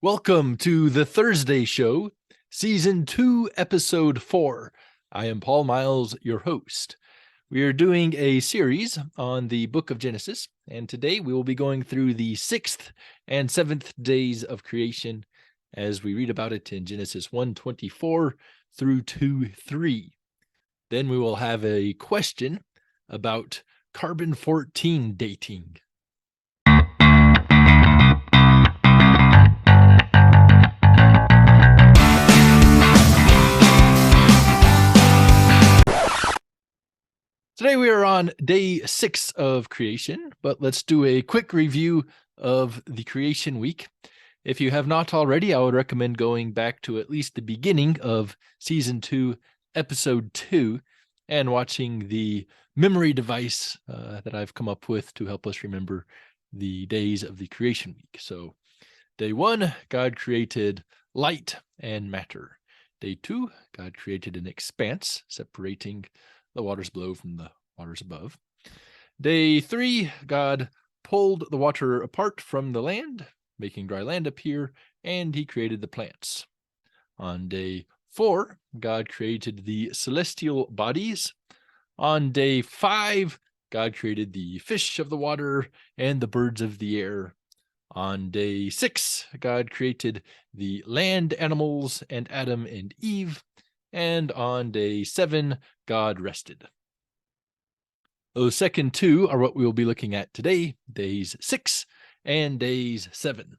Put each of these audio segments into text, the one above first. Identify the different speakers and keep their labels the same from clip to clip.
Speaker 1: Welcome to the Thursday Show, Season 2, Episode 4. I am Paul Miles, your host. We are doing a series on the book of Genesis, and today we will be going through the 6th and 7th days of creation as we read about it in Genesis 1:24 through 2:3. Then we will have a question about carbon-14 dating. Today we are on day 6 of creation, but let's do a quick review of the creation week. If you have not already, I would recommend going back to at least the beginning of season 2, episode 2, and watching the memory device that I've come up with to help us remember the days of the creation week. So day 1, God created light and matter. Day 2, God created an expanse separating the waters below from the waters above. Day 3, God pulled the water apart from the land, making dry land appear, and he created the plants. On day 4, God created the celestial bodies. On day 5, God created the fish of the water and the birds of the air. On day 6, God created the land animals and Adam and Eve. And on day 7, God rested. Those second two are what we will be looking at today, days 6 and days 7.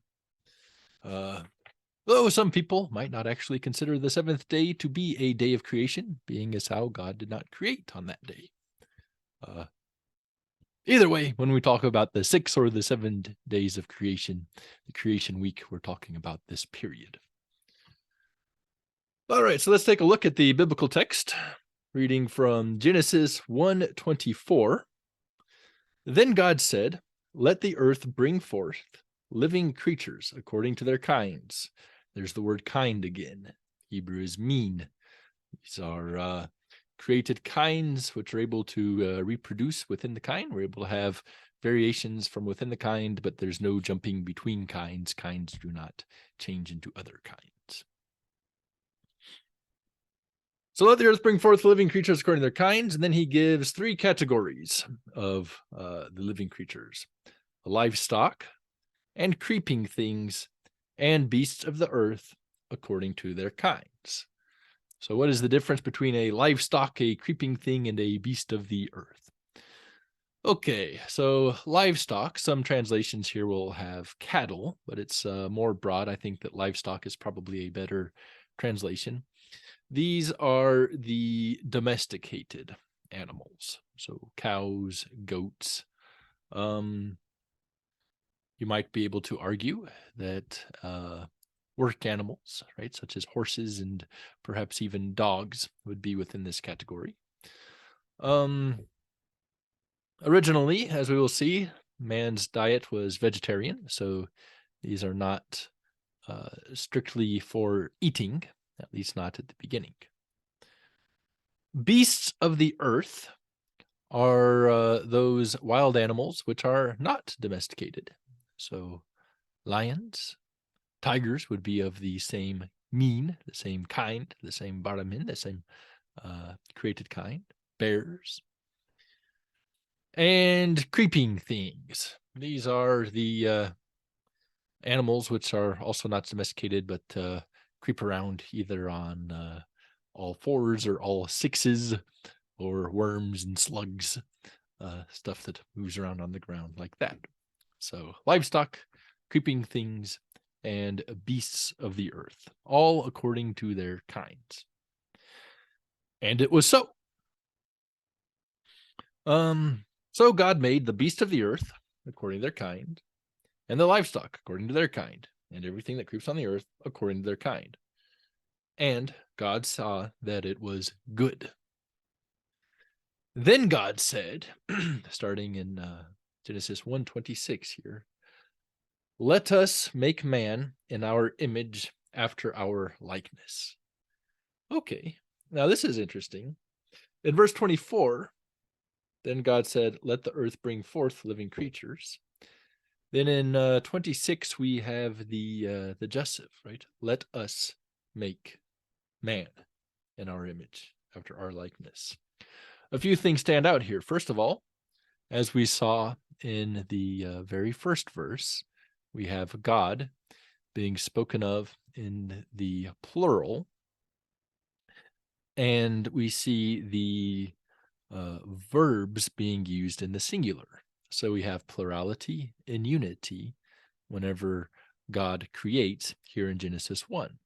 Speaker 1: Though some people might not actually consider the 7th day to be a day of creation, being as how God did not create on that day. Either way, when we talk about the 6 or the 7 days of creation, the creation week, we're talking about this period. All right, so let's take a look at the biblical text, reading from Genesis 1:24. Then God said, "Let the earth bring forth living creatures according to their kinds." There's the word kind again. Hebrew is min. These are created kinds which are able to reproduce within the kind. We're able to have variations from within the kind, but there's no jumping between kinds. Kinds do not change into other kinds. So let the earth bring forth living creatures according to their kinds, and then he gives 3 categories of the living creatures: livestock, and creeping things, and beasts of the earth according to their kinds. So what is the difference between a livestock, a creeping thing, and a beast of the earth? Okay, so livestock, some translations here will have cattle, but it's more broad. I think that livestock is probably a better translation. These are the domesticated animals, so cows, goats. You might be able to argue that work animals, right, such as horses and perhaps even dogs, would be within this category. Originally, as we will see, man's diet was vegetarian, so these are not strictly for eating, at least not at the beginning. Beasts of the earth are those wild animals which are not domesticated. So lions, tigers would be of the same min, the same kind, the same baramin, the same created kind. Bears. And creeping things. These are the animals which are also not domesticated, but creep around either on all 4s or all 6s, or worms and slugs, stuff that moves around on the ground like that. So livestock, creeping things, and beasts of the earth, all according to their kinds. And it was so. So God made the beasts of the earth according to their kind, and the livestock according to their kind, and everything that creeps on the earth according to their kind. And God saw that it was good. Then God said, starting in Genesis 1:26 here, "Let us make man in our image after our likeness." Okay, now this is interesting. In verse 24, then God said, "Let the earth bring forth living creatures." Then in 26, we have the jussive, right? Let us make man in our image, after our likeness. A few things stand out here. First of all, as we saw in the very first verse, we have God being spoken of in the plural, and we see the verbs being used in the singular. So we have plurality and unity whenever God creates here in Genesis 1.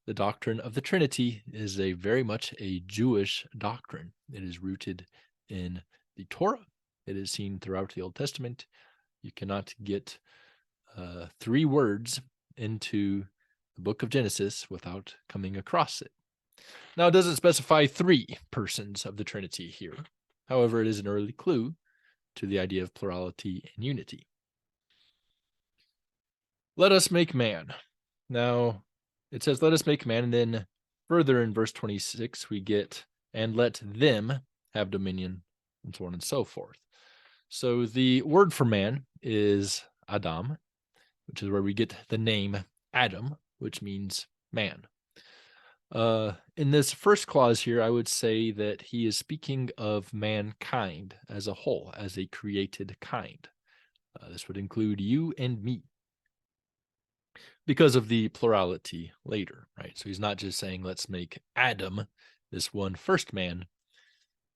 Speaker 1: The doctrine of the Trinity is very much a Jewish doctrine. It is rooted in the Torah. It is seen throughout the Old Testament. You cannot get 3 words into the book of Genesis without coming across it. Now, it doesn't specify 3 persons of the Trinity here. However, it is an early clue to the idea of plurality and unity. Let us make man. Now, it says, let us make man, and then further in verse 26, we get, and let them have dominion, and so on and so forth. So the word for man is Adam, which is where we get the name Adam, which means man. In this first clause here, I would say that he is speaking of mankind as a whole, as a created kind. This would include you and me, because of the plurality later, right? So he's not just saying, let's make Adam, this one first man,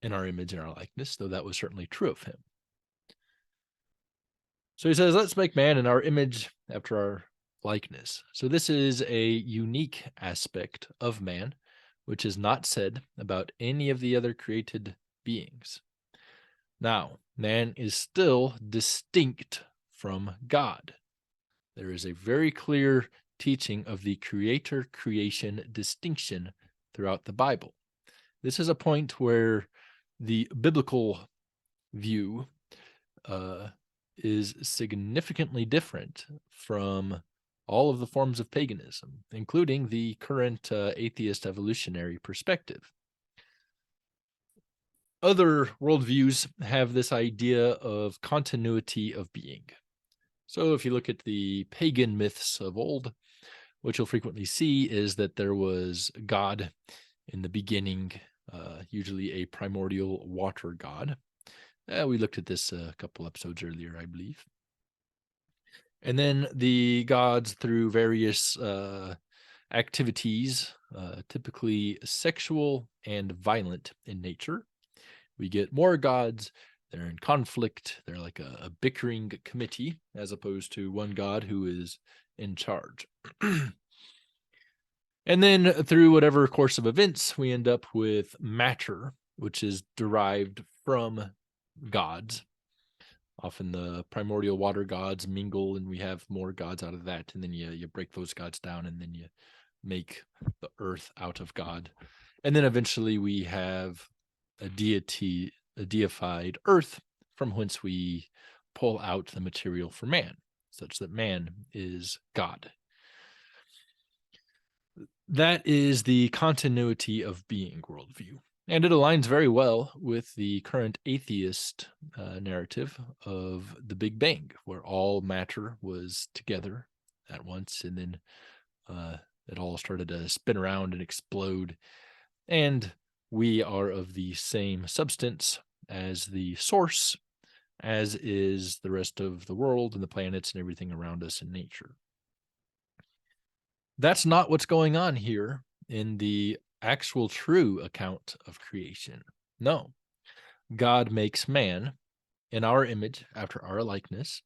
Speaker 1: in our image and our likeness, though that was certainly true of him. So he says, let's make man in our image after our likeness. So this is a unique aspect of man, which is not said about any of the other created beings. Now, man is still distinct from God. There is a very clear teaching of the creator-creation distinction throughout the Bible. This is a point where the biblical view is significantly different from all of the forms of paganism, including the current atheist evolutionary perspective. Other worldviews have this idea of continuity of being. So if you look at the pagan myths of old, what you'll frequently see is that there was God in the beginning, usually a primordial water god. We looked at this a couple episodes earlier, I believe. And then the gods, through various activities, typically sexual and violent in nature. We get more gods. They're in conflict. They're like a bickering committee, as opposed to one god who is in charge. And then through whatever course of events, we end up with matter, which is derived from gods. Often the primordial water gods mingle, and we have more gods out of that. And then you break those gods down, and then you make the earth out of God. And then eventually we have a deity, a deified earth, from whence we pull out the material for man, such that man is God. That is the continuity of being worldview. And it aligns very well with the current atheist narrative of the Big Bang, where all matter was together at once, and then it all started to spin around and explode. And we are of the same substance as the source, as is the rest of the world and the planets and everything around us in nature. That's not what's going on here in the actual true account of creation. No, God makes man in our image after our likeness.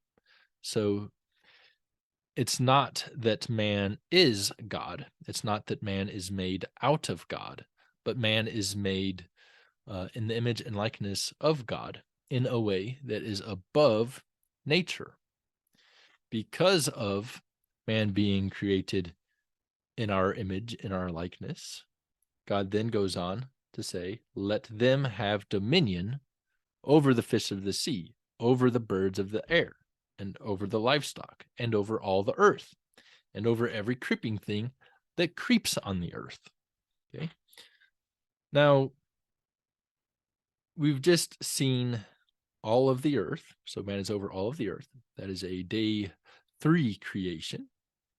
Speaker 1: So it's not that man is God. It's not that man is made out of God, but man is made in the image and likeness of God in a way that is above nature. Because of man being created in our image, in our likeness, God then goes on to say, let them have dominion over the fish of the sea, over the birds of the air, and over the livestock, and over all the earth, and over every creeping thing that creeps on the earth. Okay. Now, we've just seen all of the earth. So man is over all of the earth. That is a day 3 creation.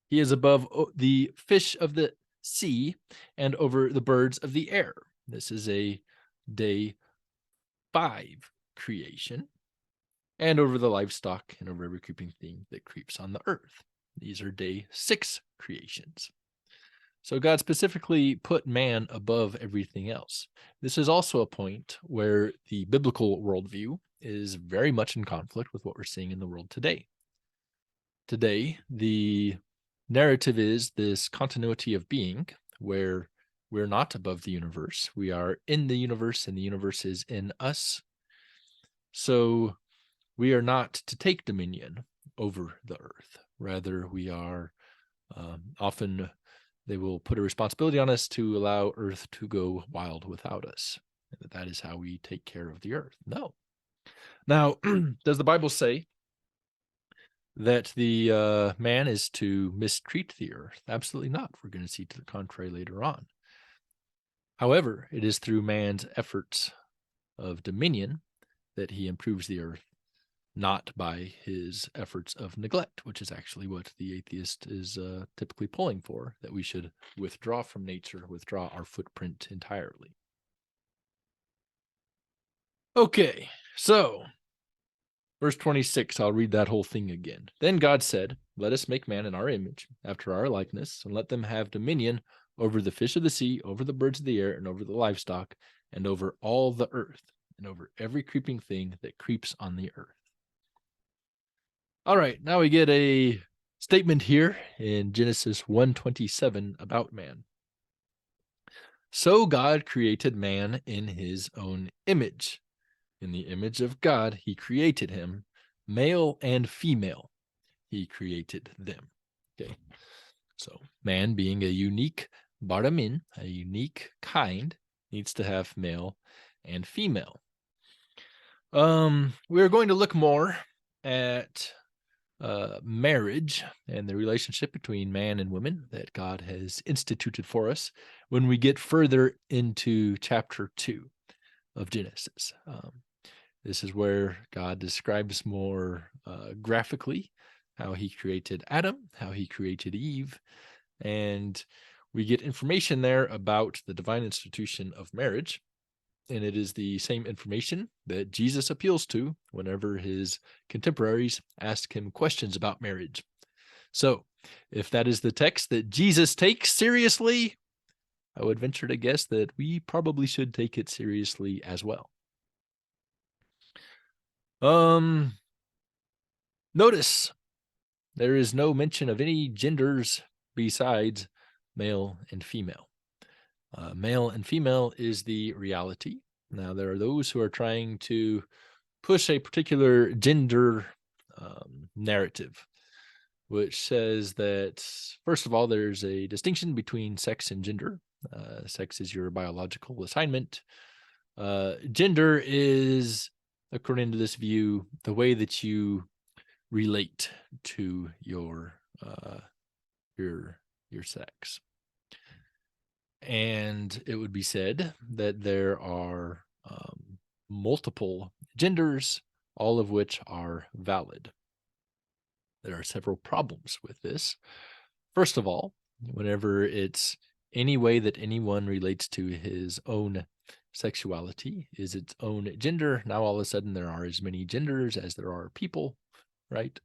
Speaker 1: He is above the fish of the sea and over the birds of the air. This is a day 5 creation. And over the livestock and over every creeping thing that creeps on the earth. These are day 6 creations. So God specifically put man above everything else. This is also a point where the biblical worldview is very much in conflict with what we're seeing in the world today. Today, the narrative is this continuity of being where we're not above the universe. We are in the universe and the universe is in us. So we are not to take dominion over the earth. Rather, we are often, they will put a responsibility on us to allow earth to go wild without us. That is how we take care of the earth. No. Now, does the Bible say that the man is to mistreat the earth? Absolutely not. We're going to see to the contrary later on. However, it is through man's efforts of dominion that he improves the earth, not by his efforts of neglect, which is actually what the atheist is typically pulling for, that we should withdraw from nature, withdraw our footprint entirely. Okay, so verse 26, I'll read that whole thing again. Then God said, let us make man in our image, after our likeness, and let them have dominion over the fish of the sea, over the birds of the air, and over the livestock, and over all the earth, and over every creeping thing that creeps on the earth. All right, now we get a statement here in Genesis 1:27 about man. So God created man in his own image. In the image of God, he created him, male and female. He created them. Okay, so man being a unique baramin, a unique kind, needs to have male and female. We're going to look more at marriage and the relationship between man and woman that God has instituted for us when we get further into chapter 2 of Genesis. This is where God describes more graphically how he created Adam, how he created Eve, and we get information there about the divine institution of marriage. And it is the same information that Jesus appeals to whenever his contemporaries ask him questions about marriage. So, if that is the text that Jesus takes seriously, I would venture to guess that we probably should take it seriously as well. Notice there is no mention of any genders besides male and female. Male and female is the reality. Now, there are those who are trying to push a particular gender narrative, which says that, first of all, there's a distinction between sex and gender. Sex is your biological assignment. Gender is, according to this view, the way that you relate to your sex. And it would be said that there are multiple genders, all of which are valid. There are several problems with this. First of all, whenever it's any way that anyone relates to his own sexuality is its own gender, now all of a sudden there are as many genders as there are people, right?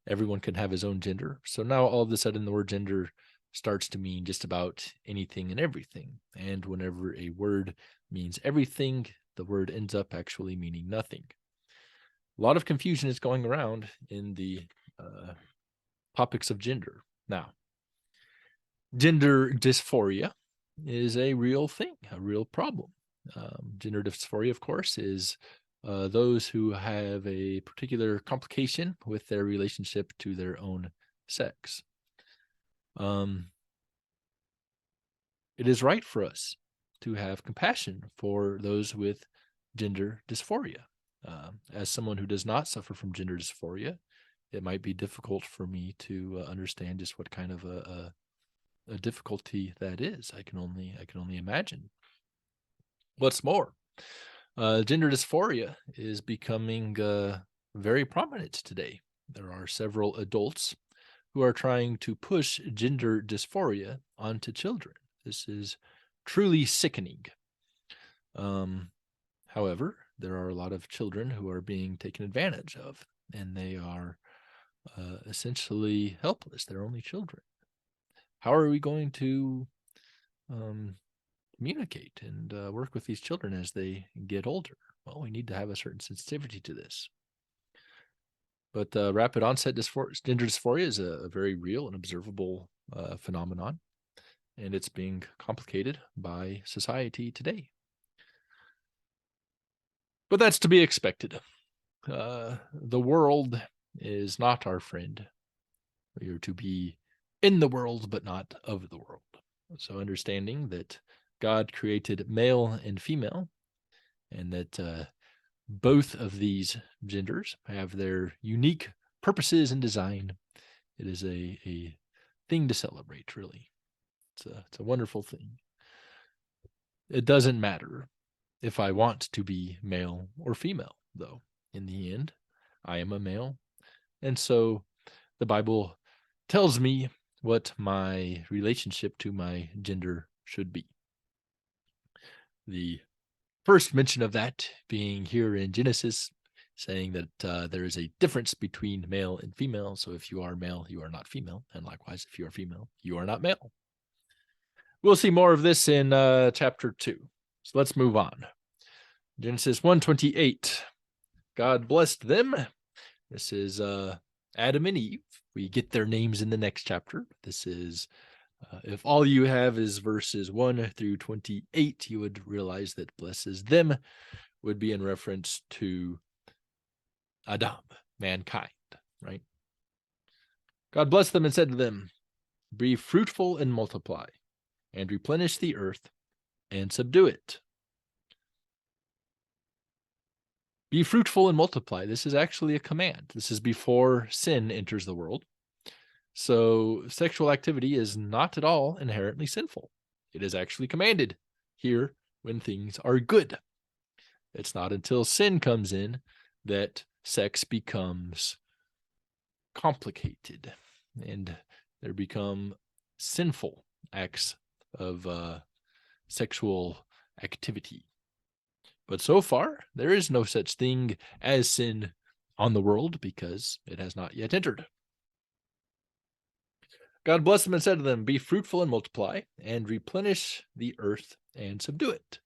Speaker 1: Everyone can have his own gender. So now all of a sudden the word gender starts to mean just about anything and everything. And whenever a word means everything, the word ends up actually meaning nothing. A lot of confusion is going around in the topics of gender. Now, gender dysphoria is a real thing, a real problem. Gender dysphoria, of course, is those who have a particular complication with their relationship to their own sex. It is right for us to have compassion for those with gender dysphoria. As someone who does not suffer from gender dysphoria, it might be difficult for me to understand just what kind of a difficulty that is. I can only imagine. What's more, Gender dysphoria is becoming very prominent today. There are several adults who are trying to push gender dysphoria onto children. This is truly sickening. However, there are a lot of children who are being taken advantage of, and they are essentially helpless. They're only children. How are we going to communicate and work with these children as they get older? Well, we need to have a certain sensitivity to this. But rapid onset gender dysphoria is a very real and observable phenomenon, and it's being complicated by society today. But that's to be expected. The world is not our friend. We are to be in the world, but not of the world. So understanding that God created male and female, and that both of these genders have their unique purposes and design, it is a thing to celebrate, really. It's a wonderful thing. It doesn't matter if I want to be male or female, though. In the end, I am a male. And so the Bible tells me what my relationship to my gender should be. The first mention of that being here in Genesis, saying that there is a difference between male and female. So if you are male, you are not female. And likewise, if you are female, you are not male. We'll see more of this in chapter 2. So let's move on. Genesis 1:28. God blessed them. This is Adam and Eve. We get their names in the next chapter. This is, if all you have is verses 1 through 28, you would realize that blesses them would be in reference to Adam, mankind, right? God blessed them and said to them, be fruitful and multiply, and replenish the earth and subdue it. Be fruitful and multiply. This is actually a command. This is before sin enters the world. So sexual activity is not at all inherently sinful. It is actually commanded here when things are good. It's not until sin comes in that sex becomes complicated and there become sinful acts of sexual activity. But so far, there is no such thing as sin on the world because it has not yet entered. God blessed them and said to them, be fruitful and multiply, and replenish the earth and subdue it.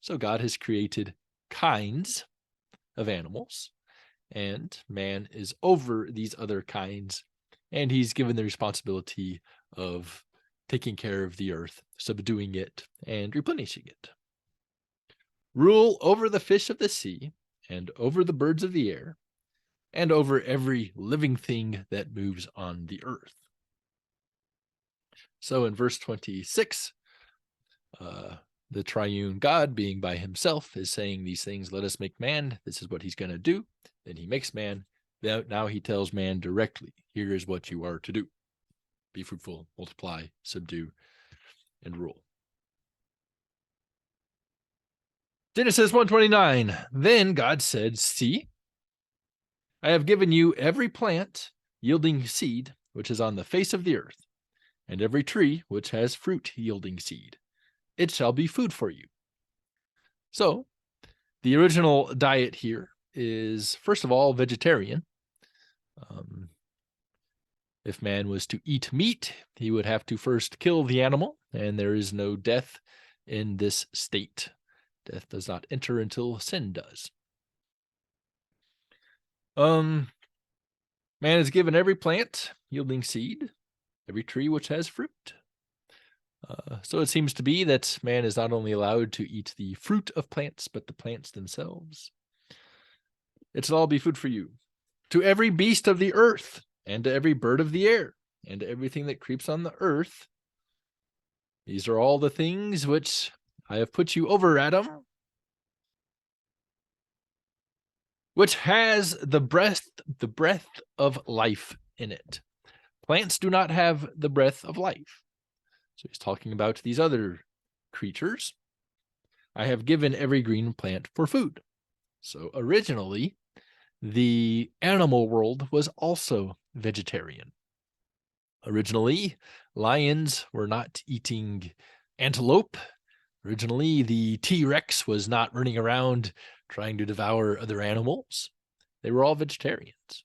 Speaker 1: So God has created kinds of animals, and man is over these other kinds, and he's given the responsibility of taking care of the earth, subduing it, and replenishing it. Rule over the fish of the sea, and over the birds of the air, and over every living thing that moves on the earth. So in verse 26, the triune God, being by himself, is saying these things, let us make man. This is what he's going to do. Then he makes man. Now he tells man directly, here is what you are to do. Be fruitful, multiply, subdue, and rule. Genesis 1:29. Then God said, see, I have given you every plant yielding seed, which is on the face of the earth, and every tree which has fruit yielding seed. It shall be food for you. So, the original diet here is, first of all, vegetarian. If man was to eat meat, he would have to first kill the animal, and there is no death in this state. Death does not enter until sin does. Man is given every plant yielding seed, every tree which has fruit. So it seems to be that man is not only allowed to eat the fruit of plants, but the plants themselves. It shall all be food for you. To every beast of the earth, and to every bird of the air, and to everything that creeps on the earth. These are all the things which I have put you over, Adam, which has the breath of life in it. Plants do not have the breath of life. So he's talking about these other creatures. I have given every green plant for food. So originally, the animal world was also vegetarian. Originally, lions were not eating antelope. Originally, the T-Rex was not running around trying to devour other animals. They were all vegetarians.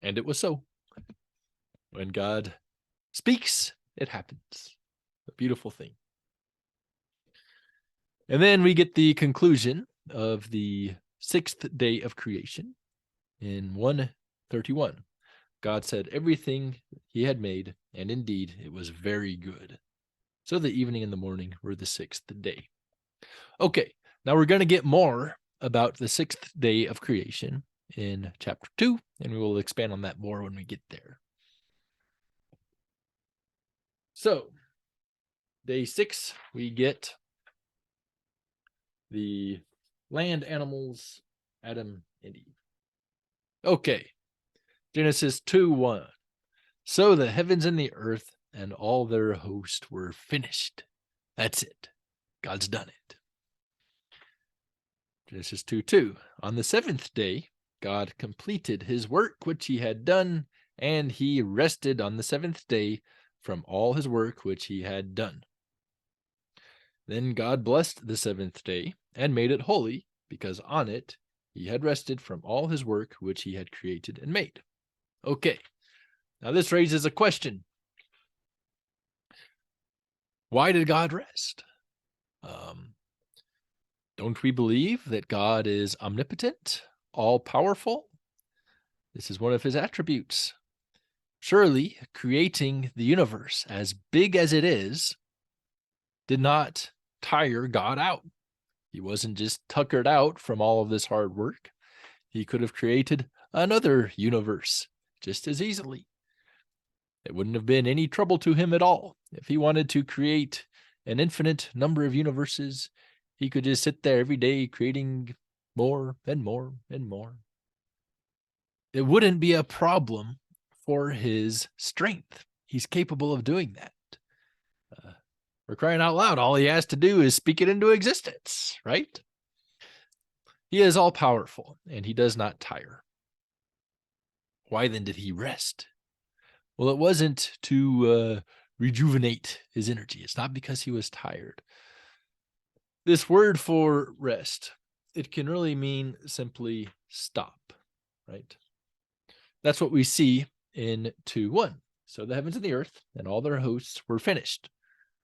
Speaker 1: And it was so. When God speaks, it happens. A beautiful thing. And then we get the conclusion of the sixth day of creation in 1:31. God said everything he had made, and indeed it was very good. So the evening and the morning were the sixth day. Okay, now we're going to get more about the sixth day of creation in chapter 2, and we will expand on that more when we get there. So, day 6, we get the land animals, Adam and Eve. Okay, Genesis 2:1. So the heavens and the earth and all their host were finished. That's it. God's done it. Genesis 2:2. On the seventh day, God completed his work which he had done, and he rested on the seventh day from all his work which he had done. Then God blessed the seventh day and made it holy, because on it he had rested from all his work which he had created and made. Okay, now this raises a question. Why did God rest? Don't we believe that God is omnipotent, all-powerful? This is one of his attributes. Surely, creating the universe, as big as it is, did not tire God out. He wasn't just tuckered out from all of this hard work. He could have created another universe just as easily. It wouldn't have been any trouble to him at all. If he wanted to create an infinite number of universes, he could just sit there every day creating more and more and more. It wouldn't be a problem for his strength. He's capable of doing that. For crying out loud, all he has to do is speak it into existence, right? He is all powerful and he does not tire. Why then did he rest? Well, it wasn't to rejuvenate his energy. It's not because he was tired. This word for rest, it can really mean simply stop, right? That's what we see in 2:1. So the heavens and the earth and all their hosts were finished.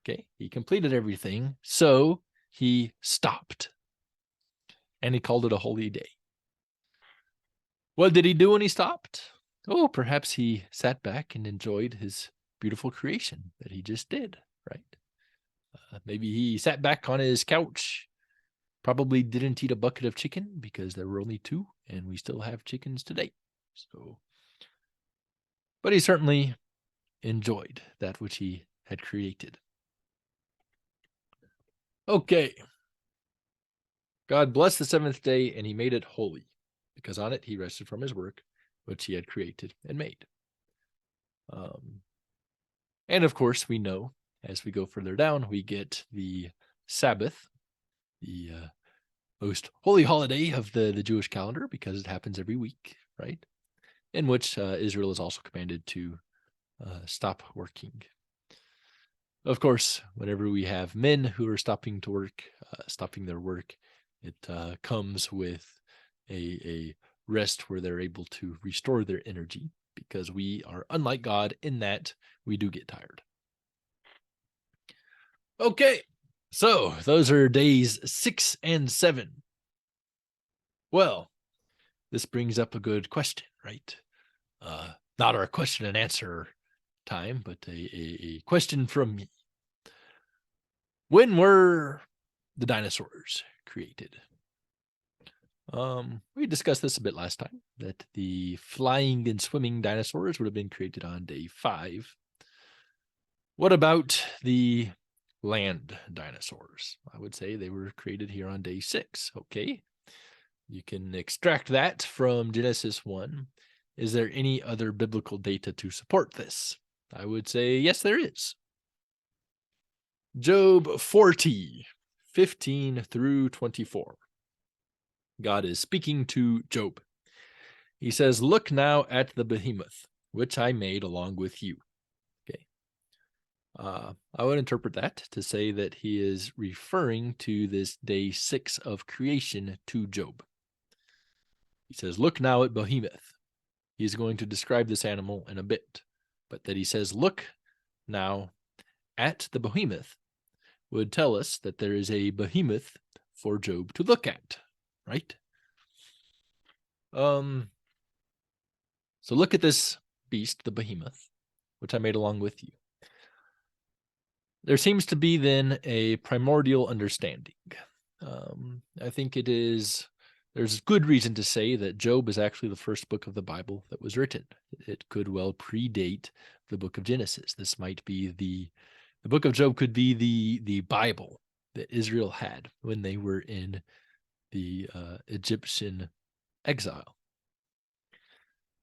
Speaker 1: Okay, he completed everything, so he stopped. And he called it a holy day. What did he do when he stopped? Oh, perhaps he sat back and enjoyed his beautiful creation that he just did, right? Maybe he sat back on his couch, probably didn't eat a bucket of chicken because there were only 2 and we still have chickens today. But he certainly enjoyed that which he had created. Okay. God blessed the seventh day and he made it holy, because on it he rested from his work, which he had created and made. And of course, we know as we go further down, we get the Sabbath, the most holy holiday of the Jewish calendar, because it happens every week, right? In which Israel is also commanded to stop working. Of course, whenever we have men who are stopping to work, stopping their work, it comes with a rest where they're able to restore their energy, because we are unlike God in that we do get tired. Okay, so those are days 6 and 7. Well, this brings up a good question, right? Not our question and answer time, but a question from me. When were the dinosaurs created? We discussed this a bit last time, that the flying and swimming dinosaurs would have been created on day 5. What about the land dinosaurs? I would say they were created here on day 6. Okay. You can extract that from Genesis 1. Is there any other biblical data to support this? I would say yes, there is. Job 40, 15 through 24. God is speaking to Job. He says, "Look now at the behemoth, which I made along with you." Okay. I would interpret that to say that he is referring to this day 6 of creation to Job. He says, "Look now at behemoth." He's going to describe this animal in a bit, but that he says, "Look now at the behemoth," would tell us that there is a behemoth for Job to look at, right? So look at this beast, the behemoth, which I made along with you. There seems to be then a primordial understanding. I think there's good reason to say that Job is actually the first book of the Bible that was written. It could well predate the book of Genesis. This might be the book of Job could be the Bible that Israel had when they were in the Egyptian exile.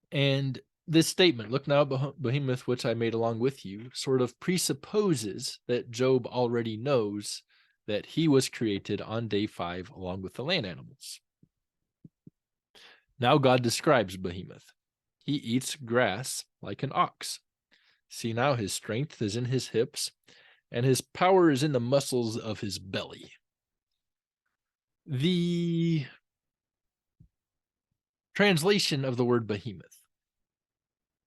Speaker 1: And this statement, "Look now at behemoth, which I made along with you," sort of presupposes that Job already knows that he was created on day 5 along with the land animals. Now God describes behemoth. "He eats grass like an ox. See now, his strength is in his hips, and his power is in the muscles of his belly." The translation of the word behemoth.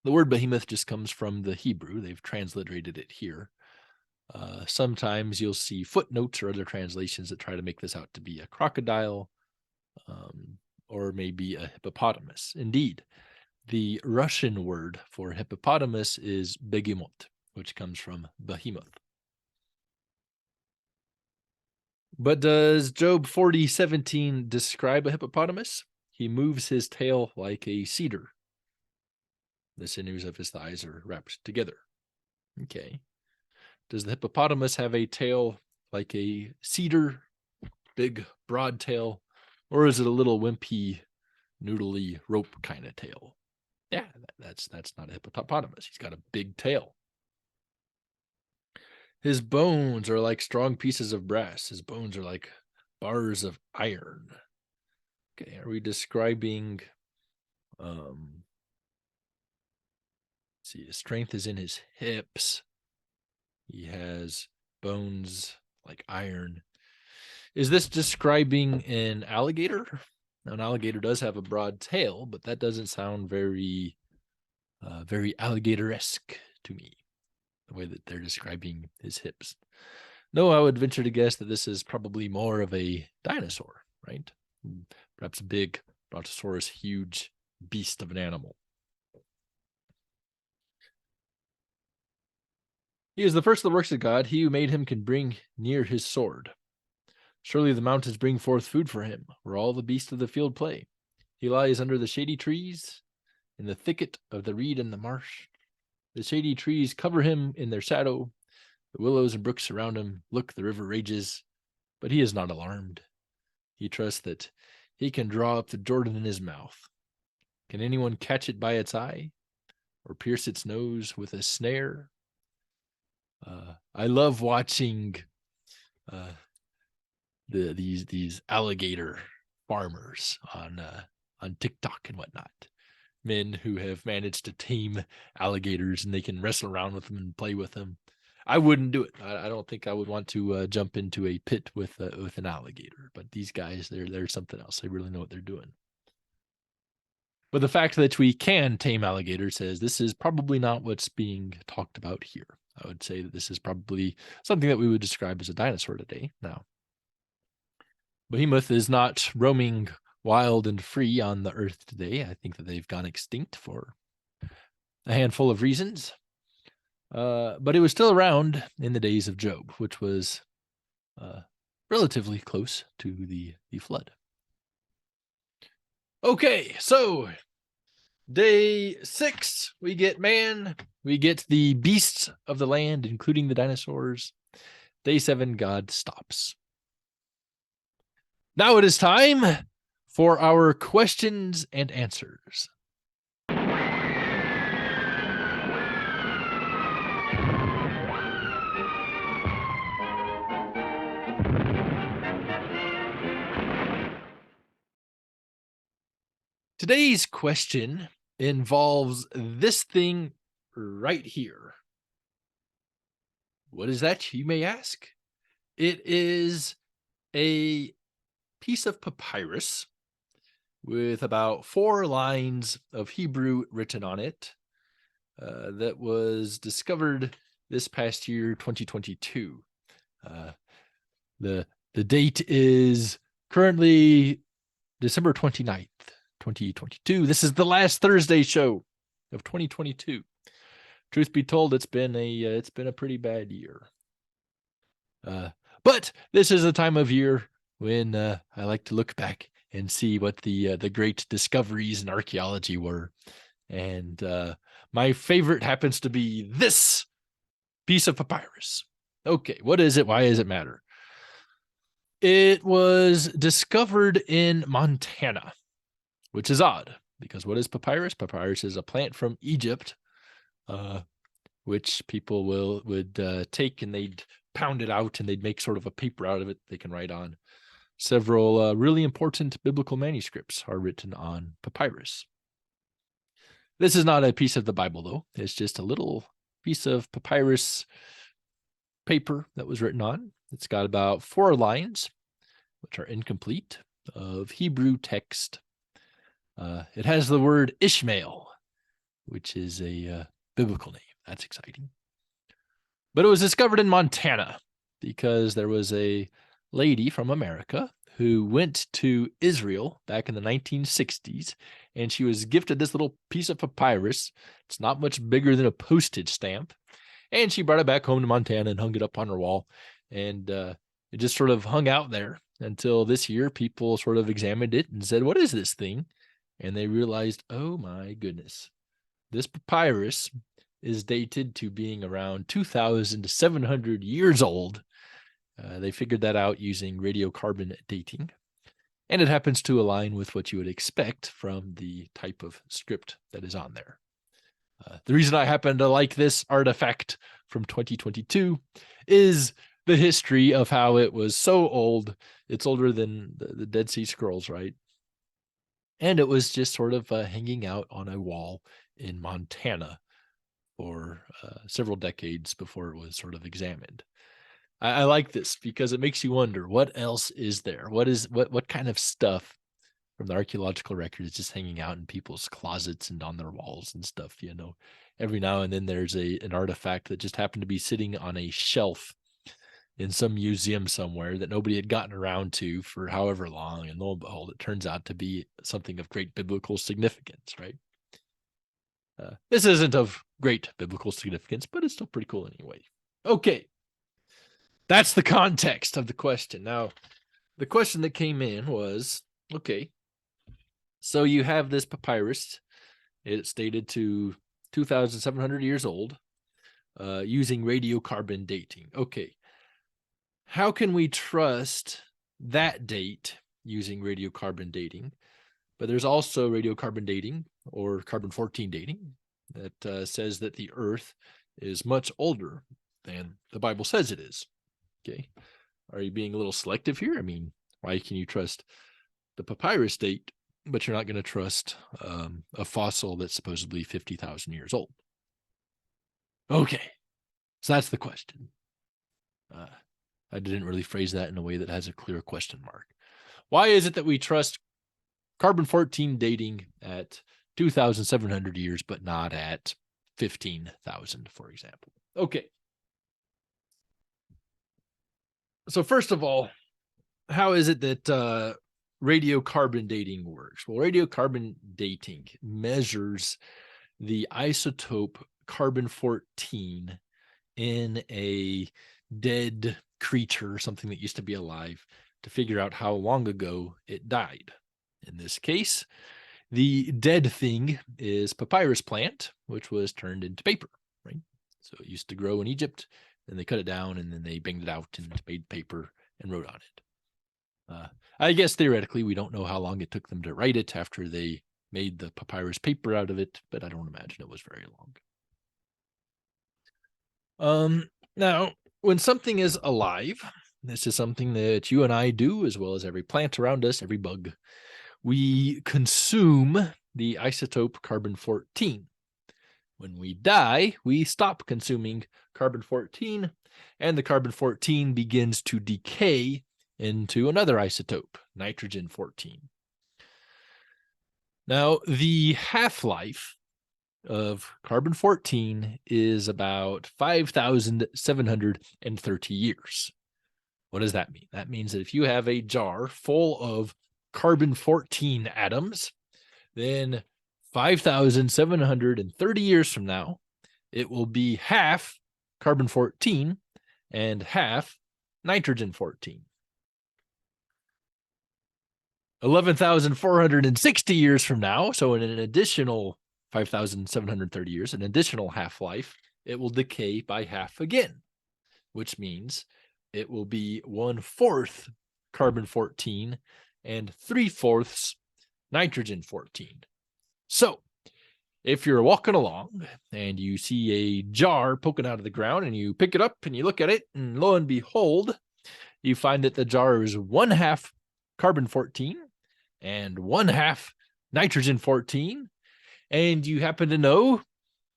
Speaker 1: The word behemoth just comes from the Hebrew. They've transliterated it here. Sometimes you'll see footnotes or other translations that try to make this out to be a crocodile, or maybe a hippopotamus. Indeed, the Russian word for hippopotamus is begemot, which comes from behemoth. But does Job 40:17 describe a hippopotamus? "He moves his tail like a cedar. The sinews of his thighs are wrapped together." Okay. Does the hippopotamus have a tail like a cedar, big, broad tail, or is it a little wimpy, noodly rope kind of tail? Yeah, that's not a hippopotamus. He's got a big tail. "His bones are like strong pieces of brass. His bones are like bars of iron." Okay, are we describing see, his strength is in his hips. He has bones like iron. Is this describing an alligator? Now, an alligator does have a broad tail, but that doesn't sound very alligator-esque to me, the way that they're describing his hips. No, I would venture to guess that this is probably more of a dinosaur, right? Perhaps a big brontosaurus, huge beast of an animal. "He is the first of the works of God. He who made him can bring near his sword. Surely the mountains bring forth food for him, where all the beasts of the field play. He lies under the shady trees, in the thicket of the reed and the marsh. The shady trees cover him in their shadow. The willows and brooks surround him. Look, the river rages, but he is not alarmed. He trusts that he can draw up the Jordan in his mouth. Can anyone catch it by its eye, or pierce its nose with a snare?" I love watching these alligator farmers on TikTok and whatnot. Men who have managed to tame alligators and they can wrestle around with them and play with them. I wouldn't do it. I don't think I would want to jump into a pit with an alligator. But these guys, they're something else. They really know what they're doing. But the fact that we can tame alligators says this is probably not what's being talked about here. I would say that this is probably something that we would describe as a dinosaur today. Now, behemoth is not roaming wild and free on the earth today. I think that they've gone extinct for a handful of reasons. But it was still around in the days of Job, which was relatively close to the flood. Okay, so day 6, we get man, we get the beasts of the land, including the dinosaurs. Day 7, God stops. Now it is time for our questions and answers. Today's question involves this thing right here. What is that, you may ask? It is a piece of papyrus with about 4 lines of Hebrew written on it that was discovered this past year, 2022. The date is currently December 29th, 2022. This is the last Thursday show of 2022. Truth be told, it's been a pretty bad year. But this is a time of year when I like to look back and see what the great discoveries in archaeology were. And my favorite happens to be this piece of papyrus. Okay, what is it? Why does it matter? It was discovered in Montana, which is odd because what is papyrus? Papyrus is a plant from Egypt, which people would take and they'd pound it out and they'd make sort of a paper out of it they can write on. Several really important biblical manuscripts are written on papyrus. This is not a piece of the Bible, though. It's just a little piece of papyrus paper that was written on. It's got about 4 lines, which are incomplete, of Hebrew text. It has the word Ishmael, which is a biblical name. That's exciting. But it was discovered in Montana because there was a lady from America who went to Israel back in the 1960s, and she was gifted this little piece of papyrus. It's not much bigger than a postage stamp. And she brought it back home to Montana and hung it up on her wall. And it just sort of hung out there until this year. People sort of examined it and said, what is this thing? And they realized, oh my goodness, this papyrus is dated to being around 2,700 years old. They figured that out using radiocarbon dating. And it happens to align with what you would expect from the type of script that is on there. The reason I happen to like this artifact from 2022 is the history of how it was so old. It's older than the Dead Sea Scrolls, right? And it was just sort of hanging out on a wall in Montana for several decades before it was sort of examined. I like this because it makes you wonder, what else is there? What kind of stuff from the archaeological record is just hanging out in people's closets and on their walls and stuff? You know, every now and then there's an artifact that just happened to be sitting on a shelf in some museum somewhere that nobody had gotten around to for however long, and lo and behold, it turns out to be something of great biblical significance, right? This isn't of great biblical significance, but it's still pretty cool anyway. Okay. That's the context of the question. Now, the question that came in was, okay, so you have this papyrus. It's dated to 2,700 years old, using radiocarbon dating. Okay, how can we trust that date using radiocarbon dating? But there's also radiocarbon dating or carbon-14 dating that says that the Earth is much older than the Bible says it is. Okay, are you being a little selective here? I mean, why can you trust the papyrus date, but you're not going to trust a fossil that's supposedly 50,000 years old? Okay, so that's the question. I didn't really phrase that in a way that has a clear question mark. Why is it that we trust carbon-14 dating at 2,700 years, but not at 15,000, for example? Okay. So first of all, how is it that radiocarbon dating works? Well, radiocarbon dating measures the isotope carbon-14 in a dead creature, something that used to be alive, to figure out how long ago it died. In this case, the dead thing is papyrus plant, which was turned into paper, right? So it used to grow in Egypt, and they cut it down, and then they banged it out and made paper and wrote on it. I guess theoretically, we don't know how long it took them to write it after they made the papyrus paper out of it, but I don't imagine it was very long. Now, when something is alive, this is something that you and I do, as well as every plant around us, every bug. We consume the isotope carbon-14. When we die, we stop consuming carbon-14, and the carbon-14 begins to decay into another isotope, nitrogen-14. Now, the half-life of carbon-14 is about 5,730 years. What does that mean? That means that if you have a jar full of carbon-14 atoms, then 5,730 years from now, it will be half carbon-14 and half nitrogen-14. 11,460 years from now, so in an additional 5,730 years, an additional half-life, it will decay by half again, which means it will be 1/4 carbon-14 and 3/4 nitrogen-14. So if you're walking along and you see a jar poking out of the ground and you pick it up and you look at it, and lo and behold, you find that the jar is 1/2 carbon-14 and 1/2 nitrogen-14, and you happen to know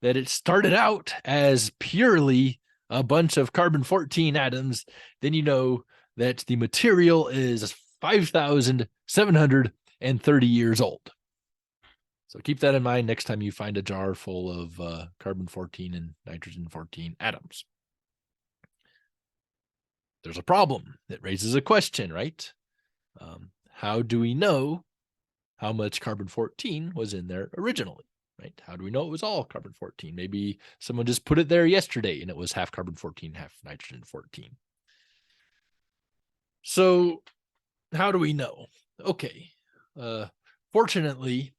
Speaker 1: that it started out as purely a bunch of carbon-14 atoms, then you know that the material is 5,730 years old. So keep that in mind next time you find a jar full of carbon-14 and nitrogen-14 atoms. There's a problem that raises a question, right? How do we know how much carbon-14 was in there originally, right? How do we know it was all carbon-14? Maybe someone just put it there yesterday and it was half carbon-14, half nitrogen-14. So how do we know? Okay. Fortunately,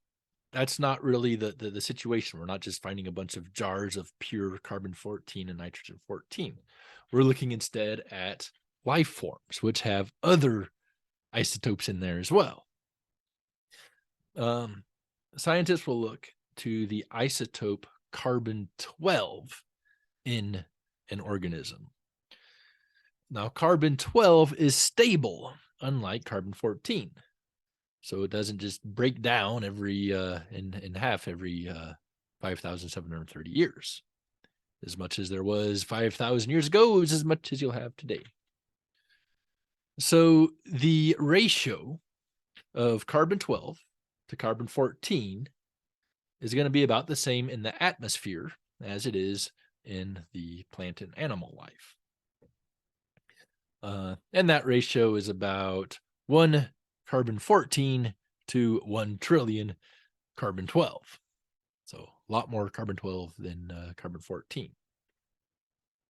Speaker 1: that's not really the situation. We're not just finding a bunch of jars of pure carbon-14 and nitrogen-14. We're looking instead at life forms, which have other isotopes in there as well. Scientists will look to the isotope carbon-12 in an organism. Now, carbon-12 is stable, unlike carbon-14. So it doesn't just break down every in half every 5,730 years. As much as there was 5,000 years ago is as much as you'll have today. So the ratio of carbon-12 to carbon-14 is going to be about the same in the atmosphere as it is in the plant and animal life. And that ratio is about 1 carbon-14 to 1 trillion carbon-12. So a lot more carbon-12 than carbon-14.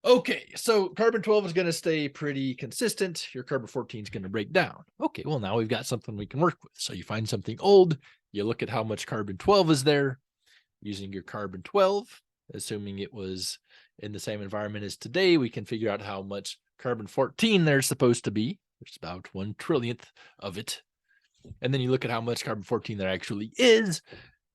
Speaker 1: Okay, so carbon-12 is going to stay pretty consistent. Your carbon-14 is going to break down. Okay, well, now we've got something we can work with. So you find something old, you look at how much carbon-12 is there, using your carbon-12, assuming it was in the same environment as today, we can figure out how much carbon-14 there's supposed to be. There's about 1 trillionth of it. And then you look at how much carbon-14 there actually is,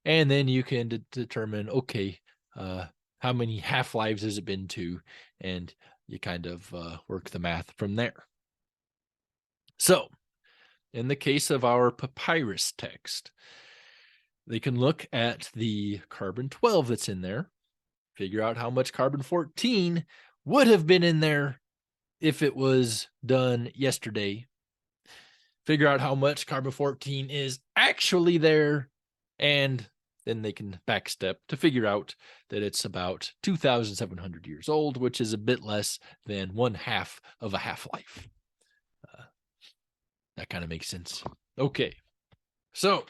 Speaker 1: and then you can determine, okay, how many half-lives has it been to, and you kind of work the math from there. So, in the case of our papyrus text, they can look at the carbon-12 that's in there, figure out how much carbon-14 would have been in there if it was done yesterday, figure out how much carbon-14 is actually there, and then they can backstep to figure out that it's about 2,700 years old, which is a bit less than 1/2 of a half-life. That kind of makes sense. Okay, so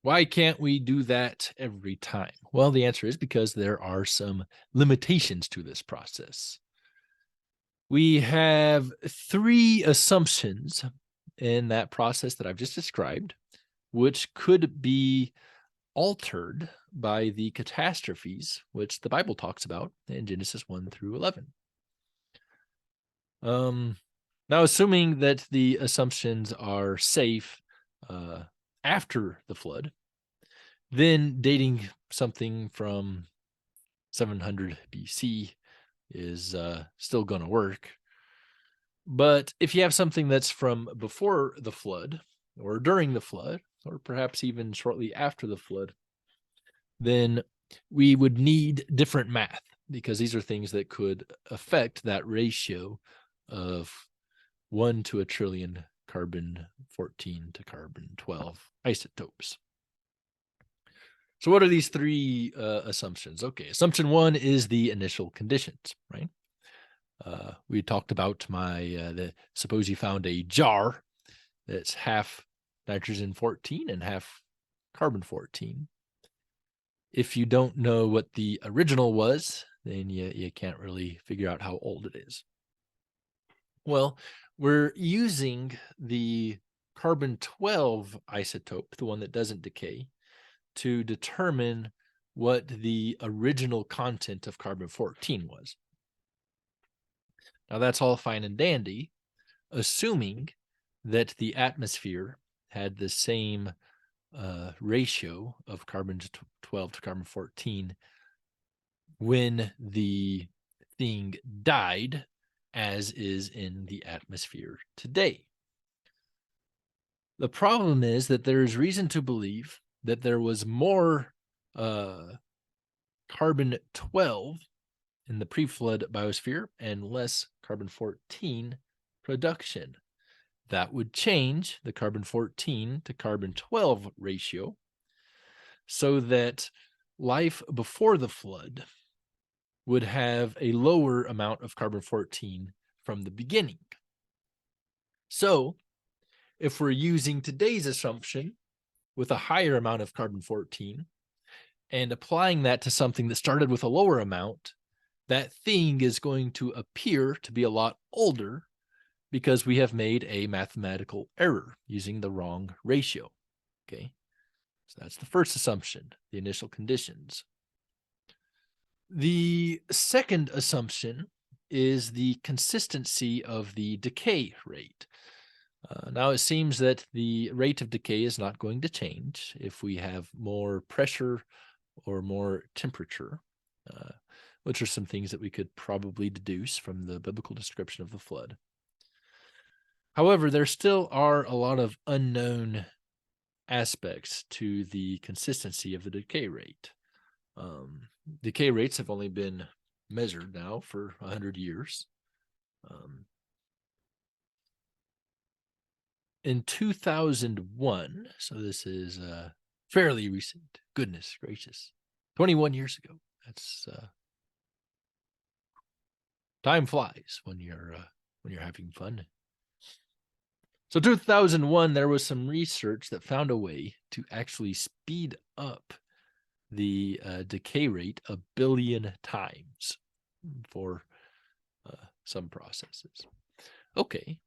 Speaker 1: why can't we do that every time? Well, the answer is because there are some limitations to this process. We have 3 assumptions in that process that I've just described, which could be altered by the catastrophes which the Bible talks about in Genesis 1 through 11. Now, assuming that the assumptions are safe after the flood, then dating something from 700 BC is still going to work. But if you have something that's from before the flood or during the flood, or perhaps even shortly after the flood, then we would need different math, because these are things that could affect that ratio of 1 to a trillion carbon 14 to carbon 12 isotopes. So what are these three assumptions? Okay, assumption one is the initial conditions, right? We talked about suppose you found a jar that's half nitrogen 14 and half carbon 14. If you don't know what the original was, then you can't really figure out how old it is. Well, we're using the carbon 12 isotope, the one that doesn't decay, to determine what the original content of carbon 14 was. Now, that's all fine and dandy, assuming that the atmosphere had the same ratio of carbon 12 to carbon 14 when the thing died, as is in the atmosphere today. The problem is that there is reason to believe that there was more carbon 12 in the pre-flood biosphere and less carbon 14 production. That would change the carbon 14 to carbon 12 ratio so that life before the flood would have a lower amount of carbon 14 from the beginning. So if we're using today's assumption with a higher amount of carbon 14 and applying that to something that started with a lower amount, that thing is going to appear to be a lot older because we have made a mathematical error using the wrong ratio. Okay, so that's the first assumption, the initial conditions. The second assumption is the consistency of the decay rate. Now, it seems that the rate of decay is not going to change if we have more pressure or more temperature, which are some things that we could probably deduce from the biblical description of the flood. However, there still are a lot of unknown aspects to the consistency of the decay rate. Decay rates have only been measured now for 100 years. In 2001, so this is fairly recent, goodness gracious, 21 years ago. That's time flies when you're having fun. So 2001, there was some research that found a way to actually speed up the decay rate 1 billion times for some processes. Okay,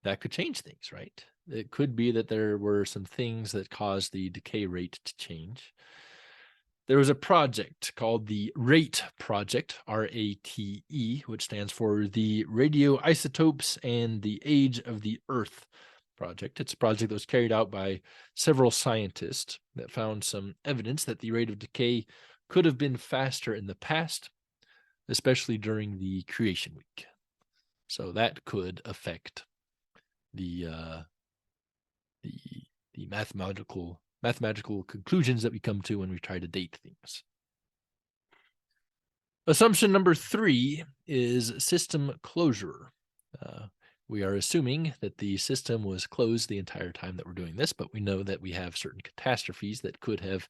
Speaker 1: that could change things, right? It could be that there were some things that caused the decay rate to change. There was a project called the RATE project, R-A-T-E, which stands for the Radioisotopes and the Age of the Earth project. It's a project that was carried out by several scientists that found some evidence that the rate of decay could have been faster in the past, especially during the creation week. So that could affect the mathematical conclusions that we come to when we try to date things. Assumption number 3 is system closure. We are assuming that the system was closed the entire time that we're doing this, but we know that we have certain catastrophes that could have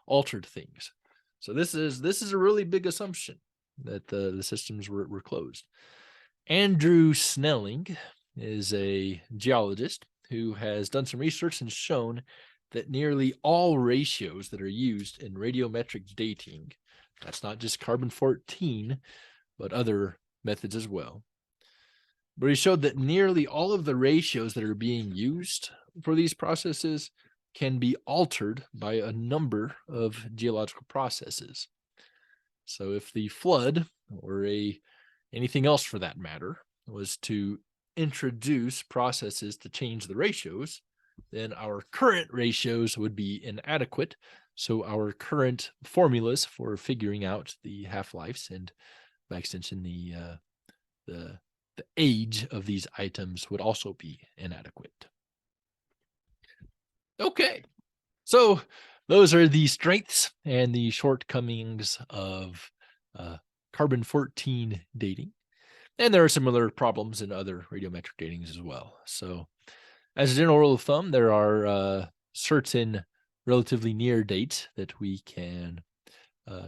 Speaker 1: altered things. So this is a really big assumption that the systems were closed. Andrew Snelling is a geologist who has done some research and shown that nearly all ratios that are used in radiometric dating, that's not just carbon 14, but other methods as well. But he showed that nearly all of the ratios that are being used for these processes can be altered by a number of geological processes. So if the flood, or anything else for that matter, was to introduce processes to change the ratios, then our current ratios would be inadequate. So our current formulas for figuring out the half-lives and by extension the the age of these items would also be inadequate. Okay, so those are the strengths and the shortcomings of carbon-14 dating. And there are similar problems in other radiometric datings as well. So as a general rule of thumb, there are certain relatively near dates that we can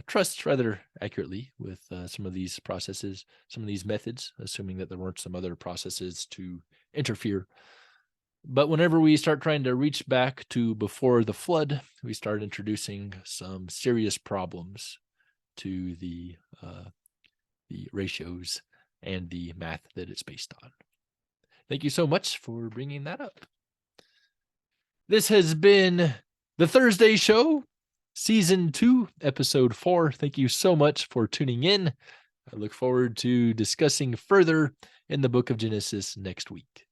Speaker 1: trust rather accurately with some of these processes, some of these methods, assuming that there weren't some other processes to interfere. But whenever we start trying to reach back to before the flood, we start introducing some serious problems to the ratios and the math that it's based on. Thank you so much for bringing that up. This has been the Thursday Show, Season 2, Episode 4. Thank you so much for tuning in. I look forward to discussing further in the book of Genesis next week.